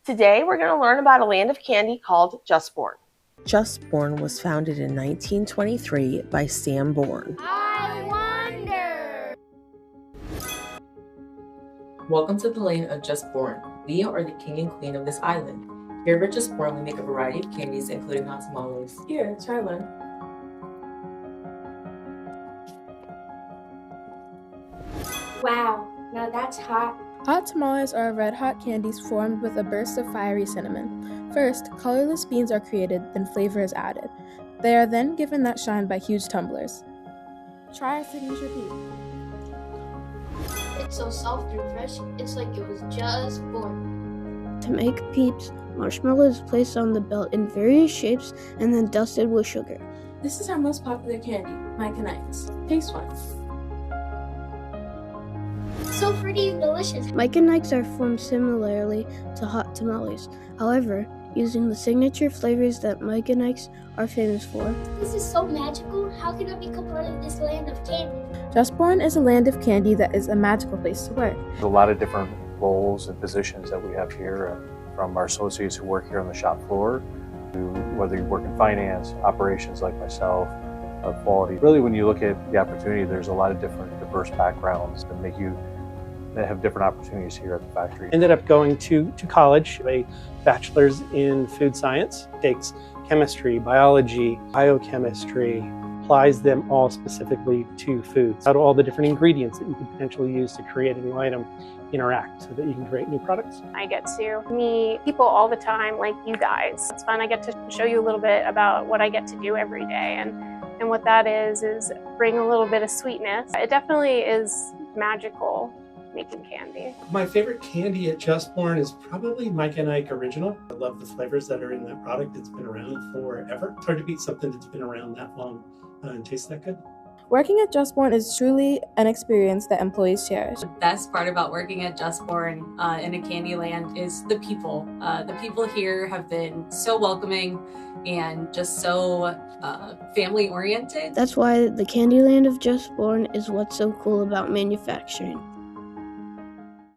Today we're going to learn about a land of candy called Just Born. Just Born was founded in 1923 by Sam Bourne. I wonder! Welcome to the land of Just Born. We are the king and queen of this island. Here at Just Born, we make a variety of candies, including hot tamales. Here, try one. Wow, now that's hot. Hot tamales are red-hot candies formed with a burst of fiery cinnamon. First, colorless beans are created, then flavor is added. They are then given that shine by huge tumblers. Try our signature peep. It's so soft and fresh, it's like it was just born. To make peeps, marshmallow is placed on the belt in various shapes and then dusted with sugar. This is our most popular candy, Mike and Ike's. Taste one. So pretty and delicious. Mike and Ike's are formed similarly to hot tamales, however, using the signature flavors that Mike and Ike's are famous for. This is so magical. How can I become part of this land of candy? Just Born is a land of candy that is a magical place to work. There's a lot of different roles and positions that we have here, from our associates who work here on the shop floor, to whether you work in finance, operations like myself, quality. Really, when you look at the opportunity, there's a lot of different diverse backgrounds that have different opportunities here at the factory. Ended up going to college, a bachelor's in food science, takes chemistry, biology, biochemistry, applies them all specifically to foods. How do all the different ingredients that you could potentially use to create a new item interact so that you can create new products? I get to meet people all the time like you guys. It's fun. I get to show you a little bit about what I get to do every day, and what that is bring a little bit of sweetness. It definitely is magical making candy. My favorite candy at Just Born is probably Mike and Ike Original. I love the flavors that are in that product. It's been around forever. It's hard to beat something that's been around that long and tastes that good. Working at Just Born is truly an experience that employees cherish. The best part about working at Just Born in a candy land is the people. The people here have been so welcoming and just so family oriented. That's why the Candyland of Just Born is what's so cool about manufacturing.